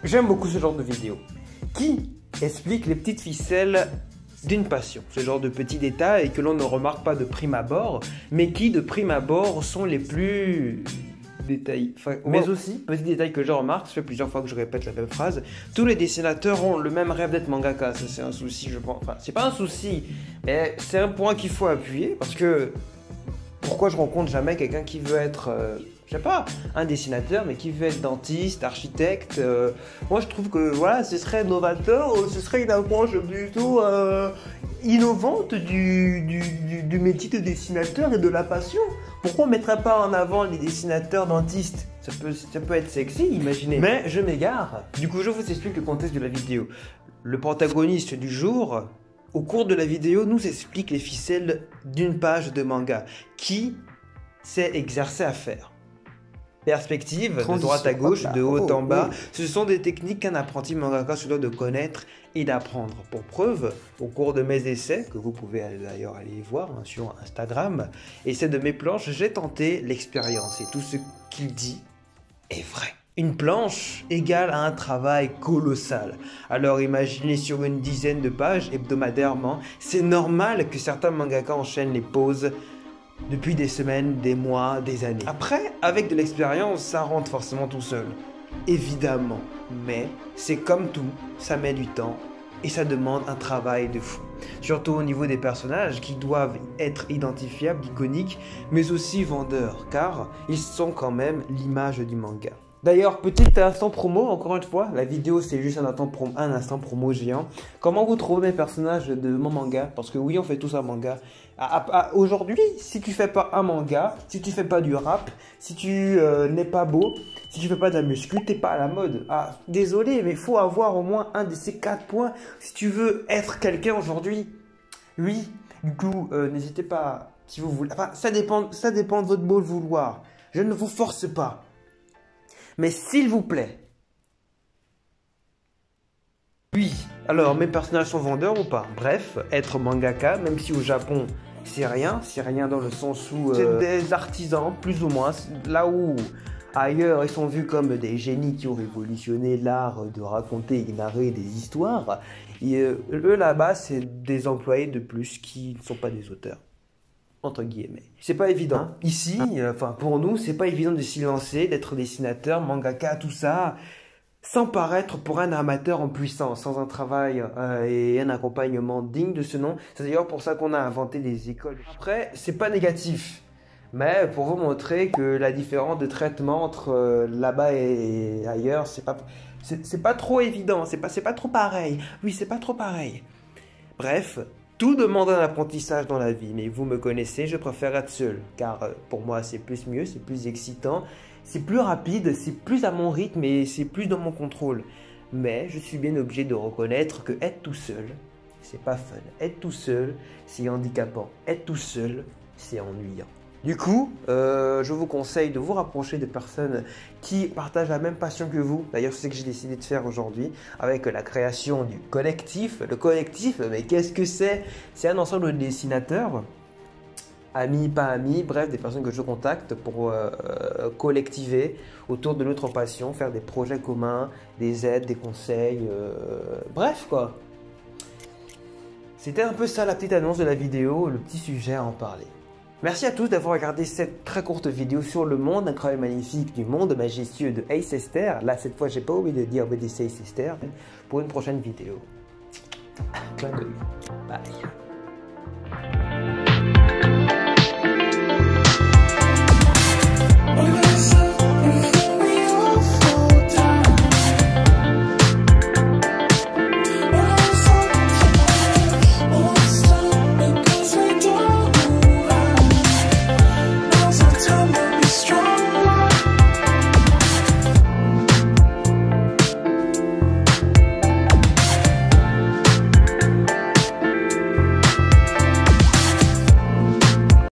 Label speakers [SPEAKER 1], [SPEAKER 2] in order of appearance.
[SPEAKER 1] J'aime beaucoup ce genre de vidéo qui explique les petites ficelles d'une passion. Ce genre de petits détails que l'on ne remarque pas de prime abord, mais qui de prime abord sont les plus détails. Mais aussi, petit détail que je remarque, ça fait plusieurs fois que je répète la même phrase, tous les dessinateurs ont le même rêve d'être mangaka. Ça c'est un souci, je pense. Enfin, c'est pas un souci, mais c'est un point qu'il faut appuyer parce que pourquoi je rencontre jamais quelqu'un qui veut être, je sais pas, un dessinateur, mais qui veut être dentiste, architecte. Moi, je trouve que voilà, ce serait novateur, ce serait une approche plutôt innovante du métier de dessinateur et de la passion. Pourquoi on ne mettrait pas en avant les dessinateurs dentistes? Ça peut être sexy, imaginez. Mais je m'égare. Du coup, je vous explique le contexte de la vidéo. Le protagoniste du jour, au cours de la vidéo, nous explique les ficelles d'une page de manga qui s'est exercé à faire. Perspective, de droite à gauche, de haut en bas, ce sont des techniques qu'un apprenti mangaka se doit de connaître et d'apprendre. Pour preuve, au cours de mes essais, que vous pouvez d'ailleurs aller voir sur Instagram, essais de mes planches, j'ai tenté l'expérience et tout ce qu'il dit est vrai. Une planche égale à un travail colossal. Alors imaginez sur une dizaine de pages hebdomadairement, c'est normal que certains mangaka enchaînent les pauses depuis des semaines, des mois, des années. Après, avec de l'expérience, ça rentre forcément tout seul. Évidemment. Mais c'est comme tout, ça met du temps et ça demande un travail de fou. Surtout au niveau des personnages qui doivent être identifiables, iconiques, mais aussi vendeurs, car ils sont quand même l'image du manga. D'ailleurs, petit instant promo, encore une fois, la vidéo c'est juste un instant promo géant. Comment vous trouvez mes personnages de mon manga? Parce que oui, on fait tous un manga. Aujourd'hui, si tu fais pas un manga, si tu fais pas du rap, si tu n'es pas beau, si tu fais pas de la muscu, t'es pas à la mode. Ah, désolé, mais il faut avoir au moins un de ces 4 points si tu veux être quelqu'un aujourd'hui. Oui, du coup, n'hésitez pas, si vous voulez. Enfin, ça dépend de votre beau vouloir. Je ne vous force pas. Mais s'il vous plaît. Oui. Alors, mes personnages sont vendeurs ou pas? Bref, être mangaka, même si au Japon, c'est rien dans le sens où c'est des artisans, plus ou moins. Là où ailleurs, ils sont vus comme des génies qui ont révolutionné l'art de raconter et narrer des histoires. Et eux, là-bas, c'est des employés de plus qui ne sont pas des auteurs. Entre guillemets. C'est pas évident. Ici, enfin pour nous, c'est pas évident de s'y lancer, d'être dessinateur, mangaka, tout ça, sans paraître pour un amateur en puissance, sans un travail et un accompagnement digne de ce nom. C'est d'ailleurs pour ça qu'on a inventé des écoles. Après, c'est pas négatif, mais pour vous montrer que la différence de traitement entre là-bas et ailleurs, c'est pas trop évident, c'est pas trop pareil. Oui, c'est pas trop pareil. Bref. Tout demande un apprentissage dans la vie, mais vous me connaissez, je préfère être seul, car pour moi c'est plus mieux, c'est plus excitant, c'est plus rapide, c'est plus à mon rythme et c'est plus dans mon contrôle. Mais je suis bien obligé de reconnaître que être tout seul, c'est pas fun. Être tout seul, c'est handicapant. Être tout seul, c'est ennuyant. Du coup, je vous conseille de vous rapprocher de personnes qui partagent la même passion que vous. D'ailleurs, c'est ce que j'ai décidé de faire aujourd'hui avec la création du collectif. Le collectif, mais qu'est-ce que c'est? C'est un ensemble de dessinateurs, amis, pas amis, bref, des personnes que je contacte pour collectiver autour de notre passion, faire des projets communs, des aides, des conseils, bref quoi. C'était un peu ça la petite annonce de la vidéo, le petit sujet à en parler. Merci à tous d'avoir regardé cette très courte vidéo sur le monde incroyable et magnifique du monde majestueux de Ace Esther. Là, cette fois, j'ai pas oublié de dire obéissez Ace Esther pour une prochaine vidéo. Clin d'œil. Bye.